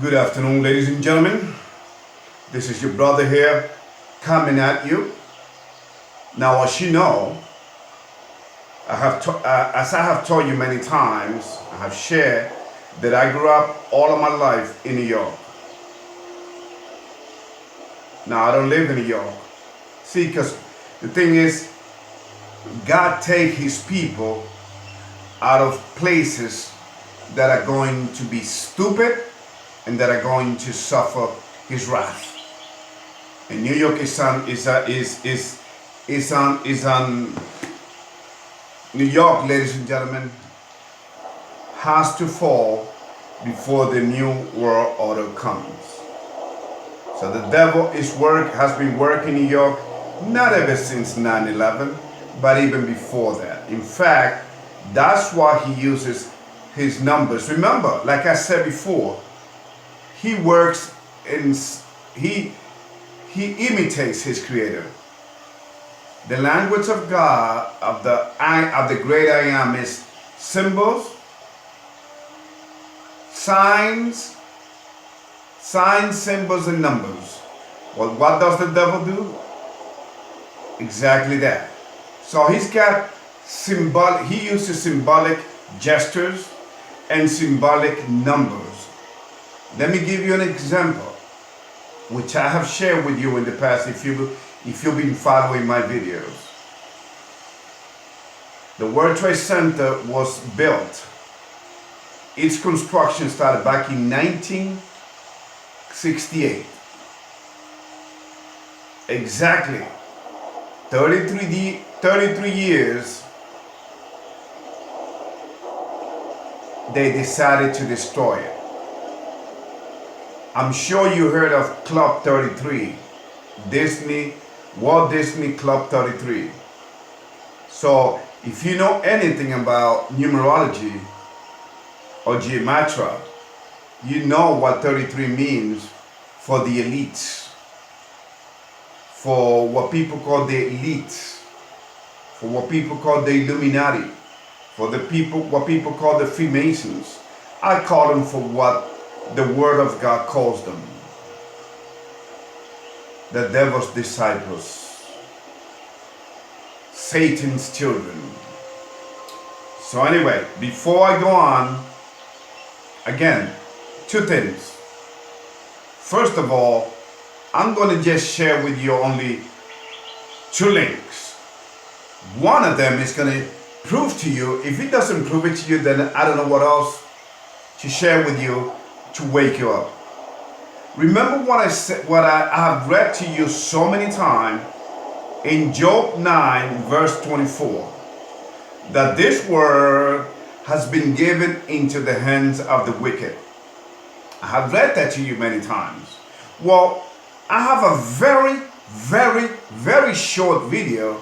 Good afternoon, ladies and gentlemen. This is your brother here coming at you. Now, as you know, as I have told you many times, I have shared that I grew up all of my life in New York. Now, I don't live in New York. See, because the thing is, God take His people out of places that are going to be stupid and that are going to suffer His wrath. And New York New York, ladies and gentlemen, has to fall before the new world order comes. So the devil has been working in New York not ever since 9/11, but even before that. In fact, that's why he uses his numbers. Remember, like I said before, he works in he imitates his creator. The language of God, of the great I am, is symbols, signs, symbols, and numbers. Well, what does the devil do? Exactly that. So he uses symbolic gestures and symbolic numbers. Let me give you an example, which I have shared with you in the past if you've been following my videos. The World Trade Center was built. Its construction started back in 1968. Exactly 33 years they decided to destroy it. I'm sure you heard of Club 33, Walt Disney Club 33. So if you know anything about numerology or gematria, you know what 33 means for the elites, for what people call the elites, for what people call the Illuminati, for what people call the Freemasons. I call them for what the Word of God calls them: the devil's disciples, Satan's children. So anyway, before I go on, again, two things. First of all, I'm going to just share with you only two links. One of them is going to prove to you. If it doesn't prove it to you, then I don't know what else to share with you to wake you up. Remember what I said, what I have read to you so many times in Job 9 verse 24, that this word has been given into the hands of the wicked. I have read that to you many times. Well, I have a very, very, very short video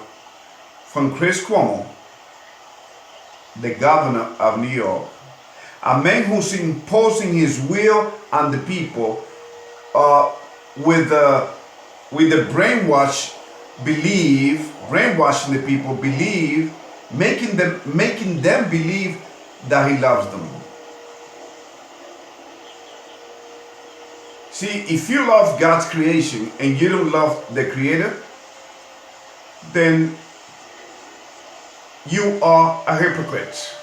from Chris Cuomo, the governor of New York, a man who's imposing his will on the people with the brainwashing the people, making them believe that he loves them. See, if you love God's creation and you don't love the Creator, then you are a hypocrite.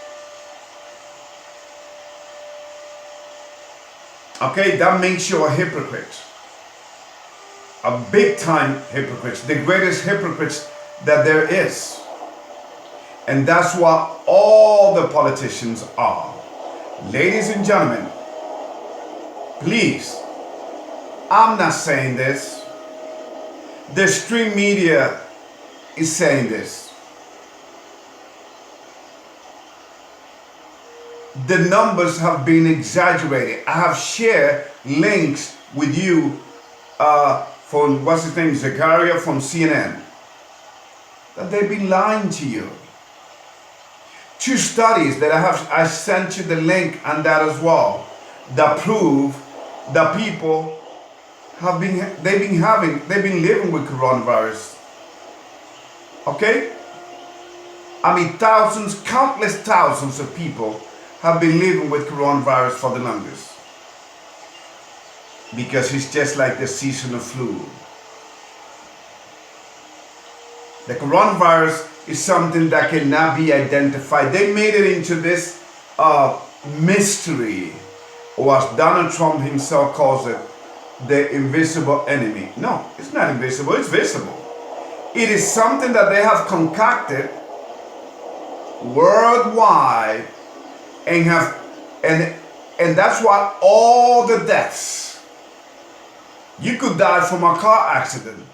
Okay, that makes you a hypocrite. A big time hypocrite. The greatest hypocrite that there is. And that's what all the politicians are. Ladies and gentlemen, please, I'm not saying this. The stream media is saying this. The numbers have been exaggerated. I have shared links with you from, what's his name, Zakaria from CNN, that they've been lying to you. Two studies that I sent you the link on that as well, that prove that people have been living with coronavirus. Okay? I mean, countless thousands of people have been living with coronavirus for the longest. because it's just like the seasonal flu. The coronavirus is something that cannot be identified. They made it into this mystery, or as Donald Trump himself calls it, the invisible enemy. No, it's not invisible, it's visible. It is something that they have concocted worldwide and have and that's why all the deaths. You could die from a car accident.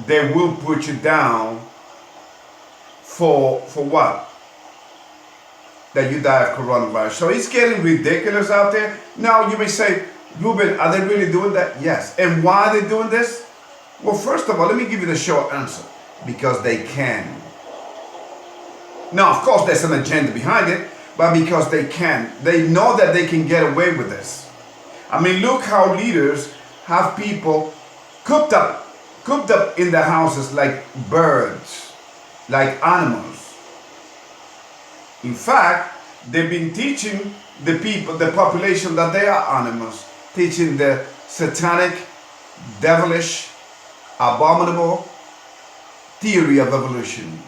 They will put you down for what? That you die of coronavirus. So it's getting ridiculous out there. Now you may say, Ruben, are they really doing that? Yes. And why are they doing this? Well, first of all, let me give you the short answer. Because they can. Now, of course, there's an agenda behind it, but because they can. They know that they can get away with this. I mean, look how leaders have people cooped up in their houses like birds, like animals. In fact, they've been teaching the people, the population, that they are animals, teaching the satanic, devilish, abominable theory of evolution.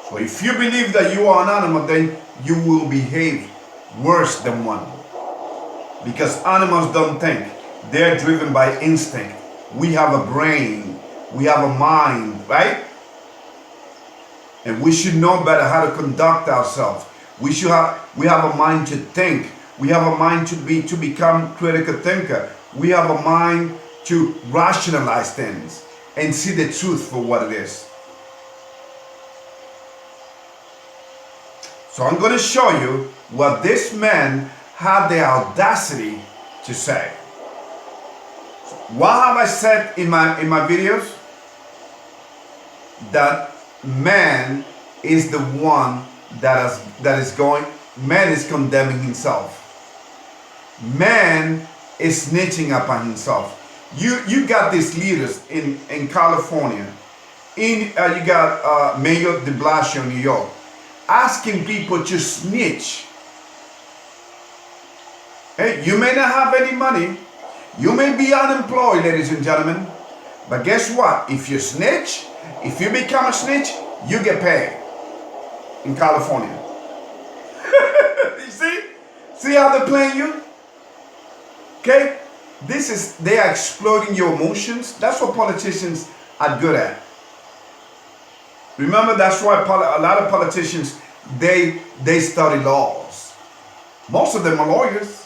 So if you believe that you are an animal, then you will behave worse than one. Because animals don't think. They're driven by instinct. We have a brain. We have a mind, right? And we should know better how to conduct ourselves. We have a mind to think. We have a mind to become critical thinker. We have a mind to rationalize things and see the truth for what it is. So I'm going to show you what this man had the audacity to say. What have I said in my videos? That man is the one man is condemning himself. Man is snitching upon himself. You got these leaders in California, you got Mayor de Blasio in New York, asking people to snitch. Hey, you may not have any money, you may be unemployed, ladies and gentlemen, but guess what? If you snitch, if you become a snitch, you get paid in California. You see? See how they're playing you? Okay? They are exploiting your emotions. That's what politicians are good at. Remember, that's why a lot of politicians, they study laws. Most of them are lawyers.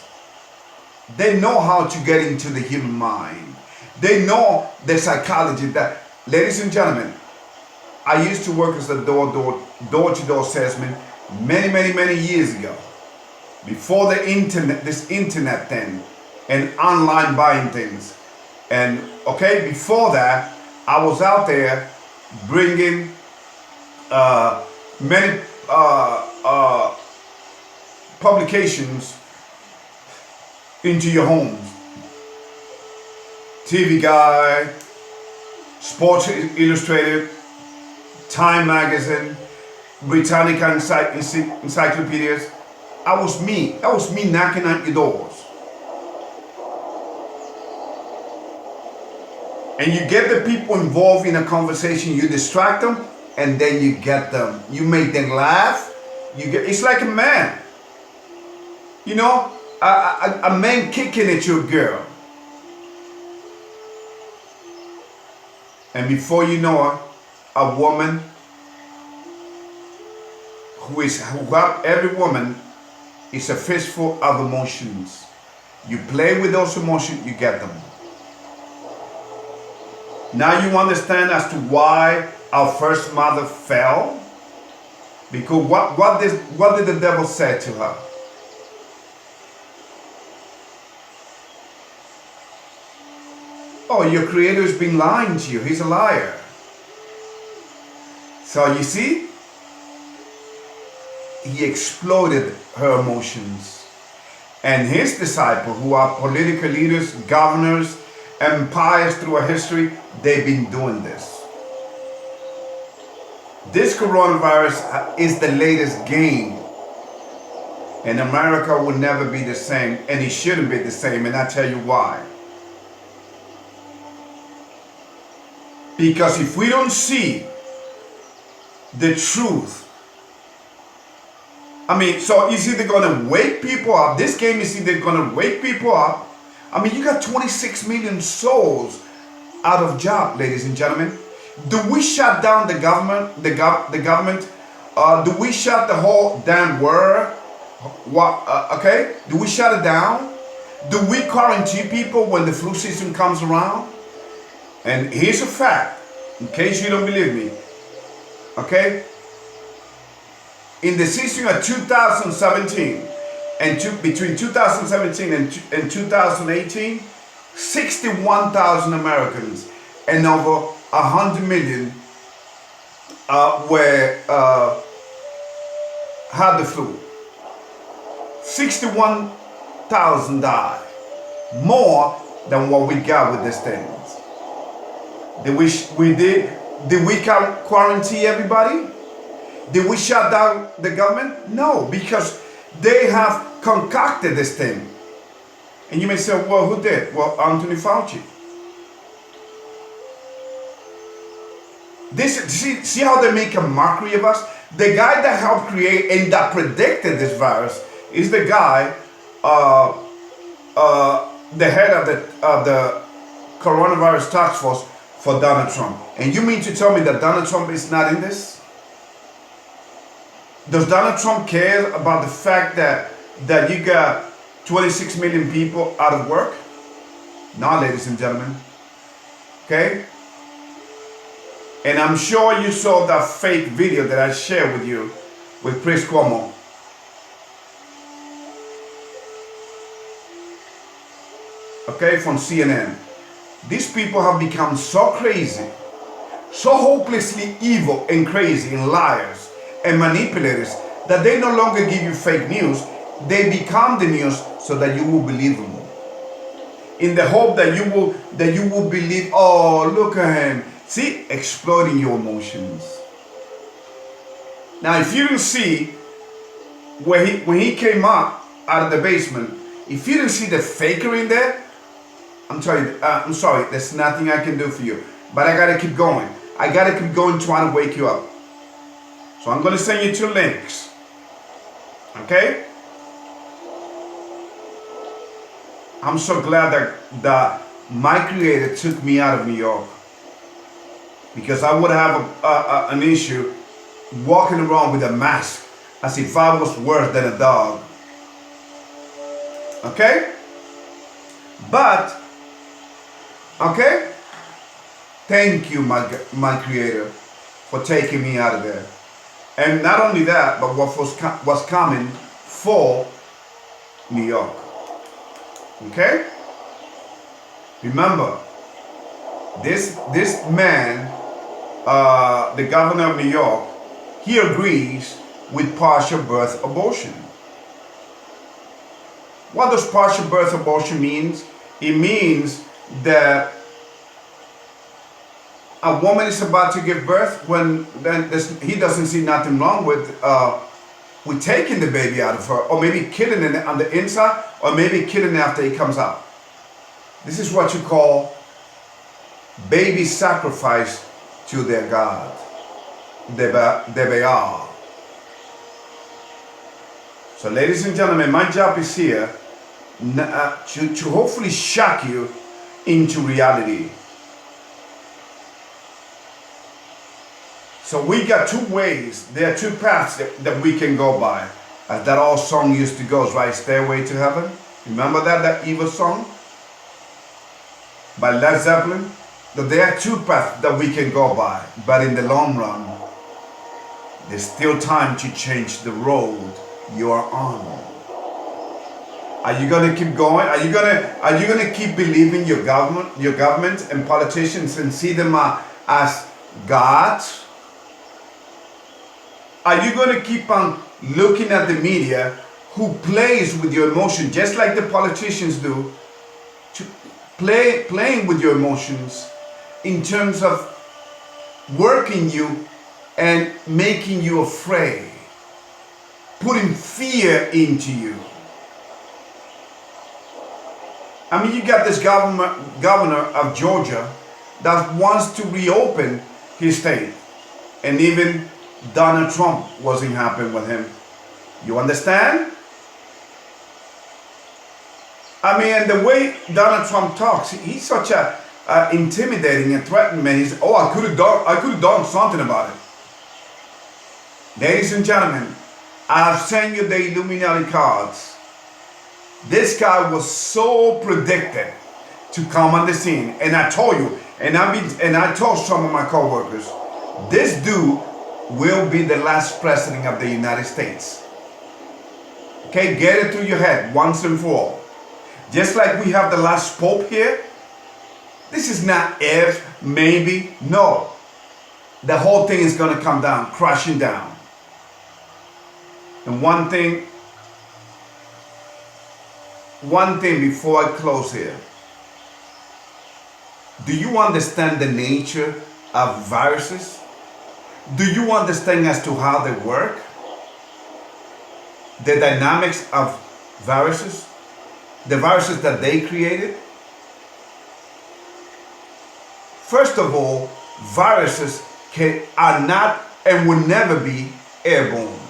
They know how to get into the human mind. They know the psychology that, ladies and gentlemen, I used to work as a door-to-door salesman many years ago. Before the internet, this internet thing and online buying things. And okay, before that, I was out there bringing many publications into your homes. TV Guide, Sports Illustrated, Time Magazine, Britannica encyclopedias. That was me knocking at your doors. And you get the people involved in a conversation, you distract them, and then you get them. You make them laugh. It's like a man. You know, a man kicking at your girl. And before you know it, a woman every woman is a fistful of emotions. You play with those emotions, you get them. Now you understand as to why our first mother fell? Because what did the devil say to her? Oh, your creator's been lying to you. He's a liar. So you see, he exploded her emotions. And his disciples, who are political leaders, governors, empires through our history, they've been doing this. This coronavirus is the latest game And America will never be the same, and it shouldn't be the same, and I tell you why. Because if we don't see the truth, so is either gonna wake people up, this game is either gonna wake people up. You got 26 million souls out of job, ladies and gentlemen. Do we shut down the government? The government? Do we shut the whole damn world? Okay? Do we shut it down? Do we quarantine people when the flu season comes around? And here's a fact, in case you don't believe me. Okay? In the season of 2017, between 2017 and 2018, 61,000 Americans and over 100 million had the flu. 61,000 died. More than what we got with these things. Did we quarantine everybody? Did we shut down the government? No, because they have concocted this thing. And you may say, well, who did? Well, Anthony Fauci. See how they make a mockery of us? The guy that helped create and that predicted this virus is the guy, the head of the coronavirus task force for Donald Trump. And you mean to tell me that Donald Trump is not in this? Does Donald Trump care about the fact that you got 26 million people out of work? No, ladies and gentlemen. Okay? And I'm sure you saw that fake video that I shared with you with Chris Cuomo. Okay, from CNN. These people have become so crazy, so hopelessly evil and crazy and liars and manipulators that they no longer give you fake news. They become the news so that you will believe them. In the hope that you will believe, oh, look at him. See, exploiting your emotions. Now, if you didn't see when he came up out of the basement, if you didn't see the faker in there, I'm sorry, there's nothing I can do for you. But I gotta keep going. I gotta keep going trying to wake you up. So I'm gonna send you 2 links. Okay? I'm so glad that my creator took me out of New York. Because I would have an issue walking around with a mask as if I was worse than a dog. Okay? But, okay? Thank you, my creator, for taking me out of there. And not only that, but what was coming for New York. Okay? Remember, this man, the governor of New York, he agrees with partial birth abortion. What does partial birth abortion mean? It means that a woman is about to give birth when he doesn't see nothing wrong with taking the baby out of her, or maybe killing it on the inside, or maybe killing it after it comes out. This is what you call baby sacrifice to their God, the Baal. So, ladies and gentlemen, my job is here to hopefully shock you into reality. So we got 2 ways, there are 2 paths that we can go by. As that old song used to go, right? Stairway to Heaven. Remember that evil song? By Led Zeppelin? That there are 2 paths that we can go by. But in the long run, there's still time to change the road you are on. Are you gonna keep going? Are you gonna keep believing your government and politicians and see them as gods? Are you going to keep on looking at the media who plays with your emotion just like the politicians do, playing with your emotions in terms of working you and making you afraid? putting fear into you. I mean, you got this governor of Georgia that wants to reopen his state. And even Donald Trump wasn't happy with him. You understand? I mean, and the way Donald Trump talks, he's such a intimidating and threatening man. He's, oh, I could have done something about it. Ladies and gentlemen, I've sent you the Illuminati cards. This guy was so predicted to come on the scene, and I told you, and I told some of my coworkers, this dude will be the last president of the United States. Okay, get it through your head once and for all. Just like we have the last pope here, this is not if, maybe, no. The whole thing is going to come down, crashing down. And one thing before I close here. Do you understand the nature of viruses? Do you understand as to how they work? The dynamics of viruses? The viruses that they created? First of all, viruses are not and will never be airborne.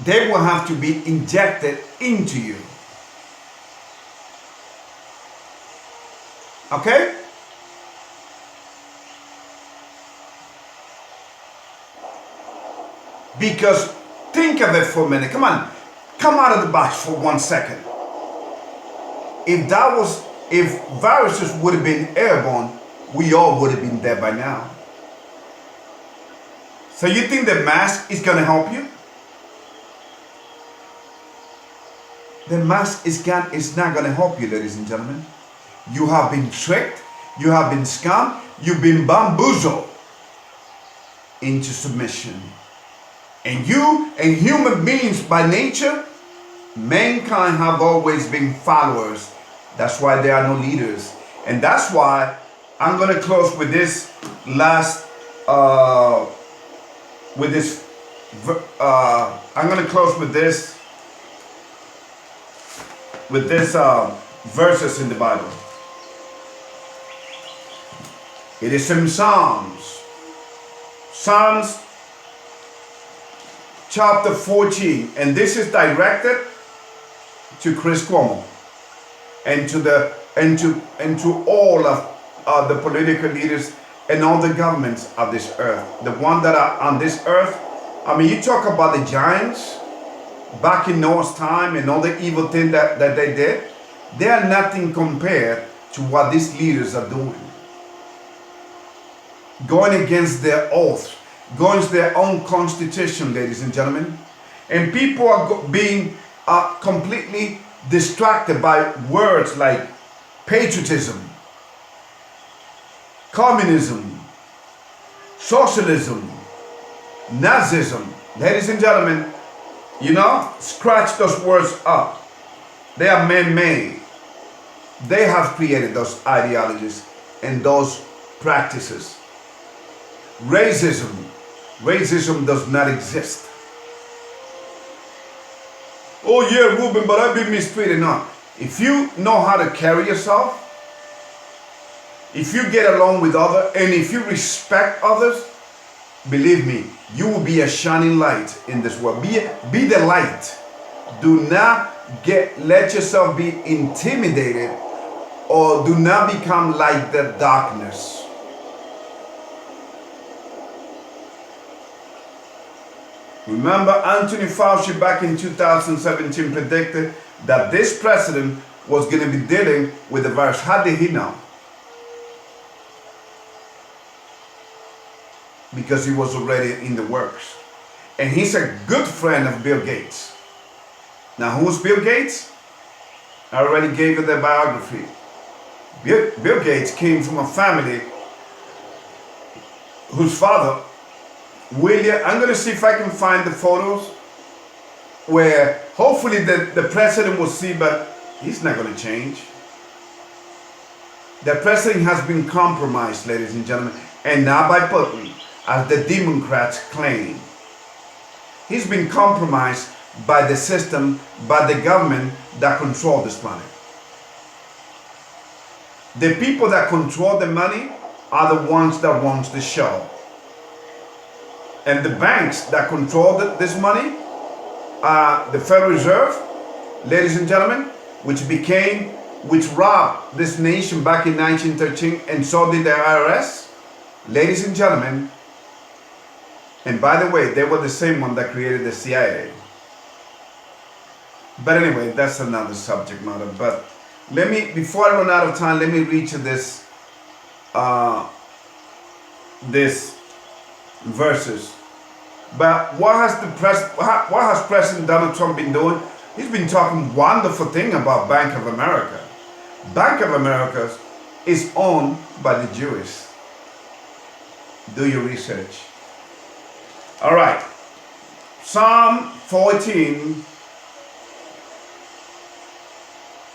They will have to be injected into you. Okay? Because think of it for a minute. Come on. Come out of the box for 1 second. If viruses would have been airborne, we all would have been dead by now. So you think the mask is going to help you? The mask is not going to help you, ladies and gentlemen. You have been tricked, you have been scammed, you've been bamboozled into submission. And you and human beings by nature, mankind have always been followers. That's why there are no leaders. And that's why I'm going to close with this last, I'm going to close with this verses in the Bible. It is in Psalms chapter 14, and this is directed to Chris Cuomo and to all of the political leaders and all the governments of this earth, the ones that are on this earth. I mean, you talk about the giants back in Noah's time and all the evil things that they did. They are nothing compared to what these leaders are doing. Going against their oaths, going against their own constitution, ladies and gentlemen. And people are being completely distracted by words like patriotism, communism, socialism, Nazism. Ladies and gentlemen, you know, scratch those words up. They are man-made. They have created those ideologies and those practices. Racism does not exist. Oh yeah, Ruben, but I've been mistreated. No. If you know how to carry yourself, if you get along with others, and if you respect others, believe me, you will be a shining light in this world. Be the light. Do not let yourself be intimidated, or do not become like the darkness. Remember, Anthony Fauci back in 2017 predicted that this president was going to be dealing with the virus. How did he know? Because he was already in the works. And he's a good friend of Bill Gates. Now, who's Bill Gates? I already gave you the biography. Bill Gates came from a family whose father, William, I'm going to see if I can find the photos where hopefully the president will see, but he's not going to change. The president has been compromised, ladies and gentlemen, and not by Putin, as the Democrats claim. He's been compromised by the system, by the government that control this money. The people that control the money are the ones that runs the show. And the banks that control this money are the Federal Reserve, ladies and gentlemen, which robbed this nation back in 1913, and so did the IRS, ladies and gentlemen. And by the way, they were the same one that created the CIA. But anyway, that's another subject matter. But before I run out of time, let me read you this verses. But what has President Donald Trump been doing? He's been talking wonderful thing about Bank of America. Bank of America is owned by the Jewish. Do your research. All right. Psalm 14,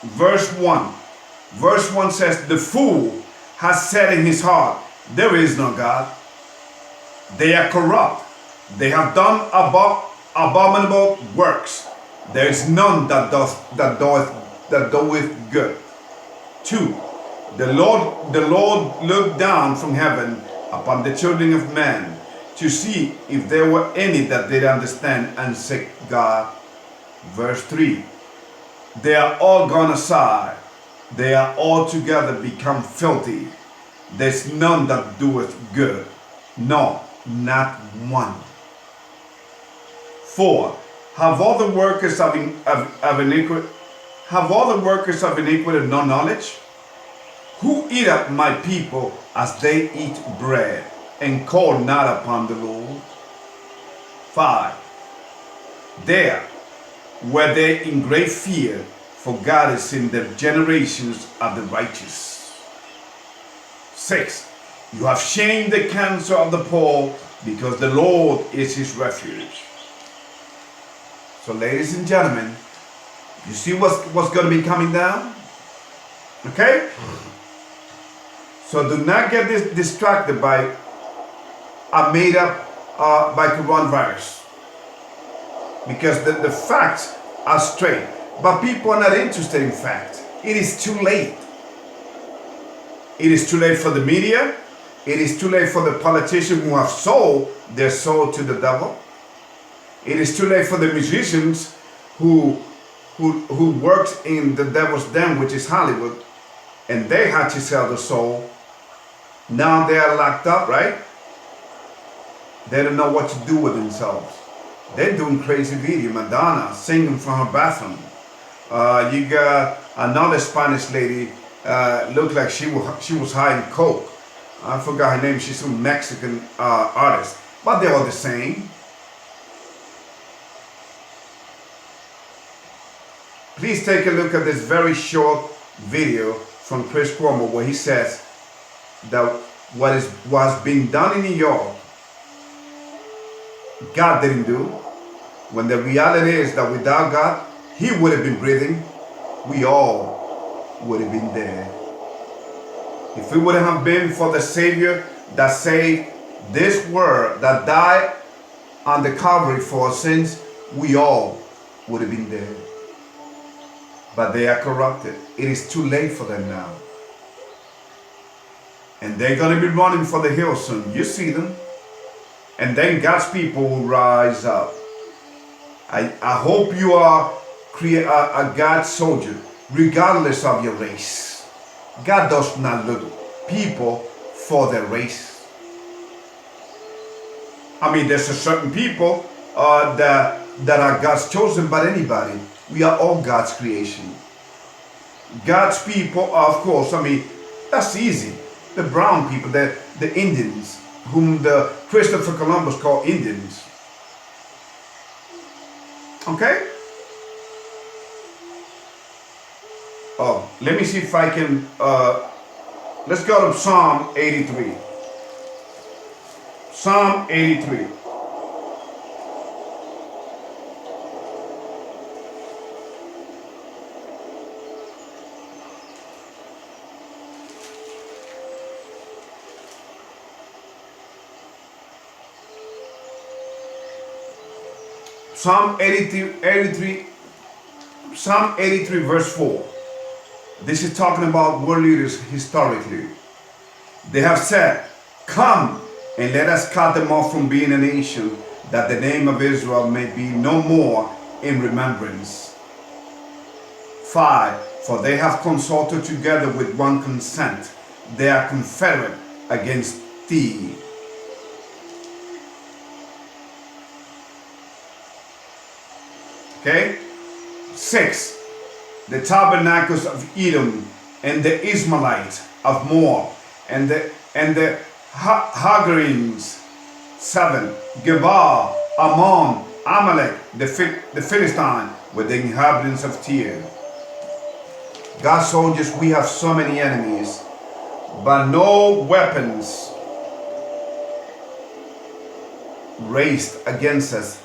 verse 1. Verse 1 says, the fool has said in his heart, there is no God. They are corrupt. They have done abominable works. There is none that doeth good. 2. The Lord looked down from heaven upon the children of men to see if there were any that did understand and seek God. Verse 3. They are all gone aside. They are altogether become filthy. There's none that doeth good. No, not one. 4. Have all the workers of iniquity no knowledge? Who eat up my people as they eat bread, and call not upon the Lord? 5. There were they in great fear, for God is in the generations of the righteous. 6. You have shamed the counsel of the poor, because the Lord is his refuge. So ladies and gentlemen, you see what's going to be coming down? Okay? So do not get distracted by a made up by coronavirus. Because the facts are straight. But people are not interested in facts. It is too late. It is too late for the media. It is too late for the politicians who have sold their soul to the devil. It is too late for the musicians who works in the devil's den, which is Hollywood, and they had to sell the soul. Now they are locked up, right? They don't know what to do with themselves. They're doing crazy video. Madonna singing from her bathroom. You got another Spanish lady, looked like she was hiding coke. I forgot her name. She's some Mexican artist, but they're all the same. Please take a look at this very short video from Chris Cuomo where he says that what has been done in New York, God didn't do. When the reality is that without God, he would have been breathing. We all would have been dead. If it wouldn't have been for the Savior that saved this world, that died on the Calvary for our sins, we all would have been dead. But they are corrupted. It is too late for them now. And they're going to be running for the hills soon. You see them. And then God's people will rise up. I hope you are a God's soldier, regardless of your race. God does not look people for their race. I mean, there's a certain people that are God's chosen, but anybody. We are all God's creation. God's people, of course, I mean, that's easy. The brown people, the Indians, whom the Christopher Columbus called Indians. Okay? Oh, let me see if I can, let's go to Psalm 83. Psalm 83. Psalm 83 verse 4. This is talking about world leaders historically. They have said, come and let us cut them off from being a nation, that the name of Israel may be no more in remembrance. 5. For they have consulted together with one consent. They are confederate against thee. Okay? 6. The tabernacles of Edom and the Ishmaelites of Moab and the Hagarims. 7. Gebal, Ammon, Amalek, the Philistine, with the inhabitants of Tyre. God's soldiers, we have so many enemies, but no weapons raised against us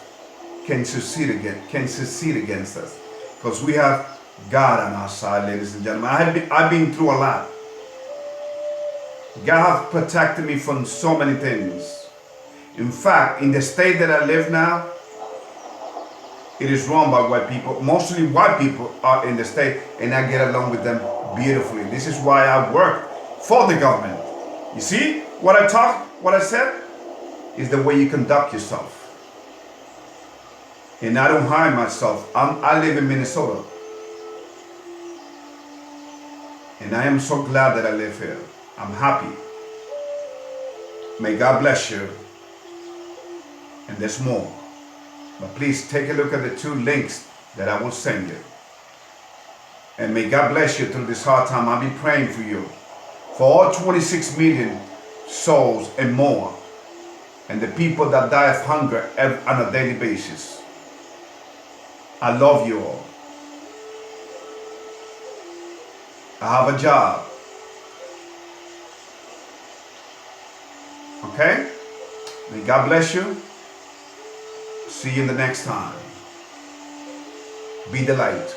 can succeed against us, because we have God on our side, ladies and gentlemen. I've been through a lot. God has protected me from so many things. In fact, in the state that I live now, it is run by white people. Mostly white people are in the state, and I get along with them beautifully. This is why I work for the government. You see what I said is the way you conduct yourself. And I don't hide myself. I live in Minnesota. And I am so glad that I live here. I'm happy. May God bless you. And there's more. But please take a look at the 2 links that I will send you. And may God bless you through this hard time. I'll be praying for you. For all 26 million souls and more. And the people that die of hunger on a daily basis. I love you all. I have a job. Okay? May God bless you. See you in the next time. Be the light.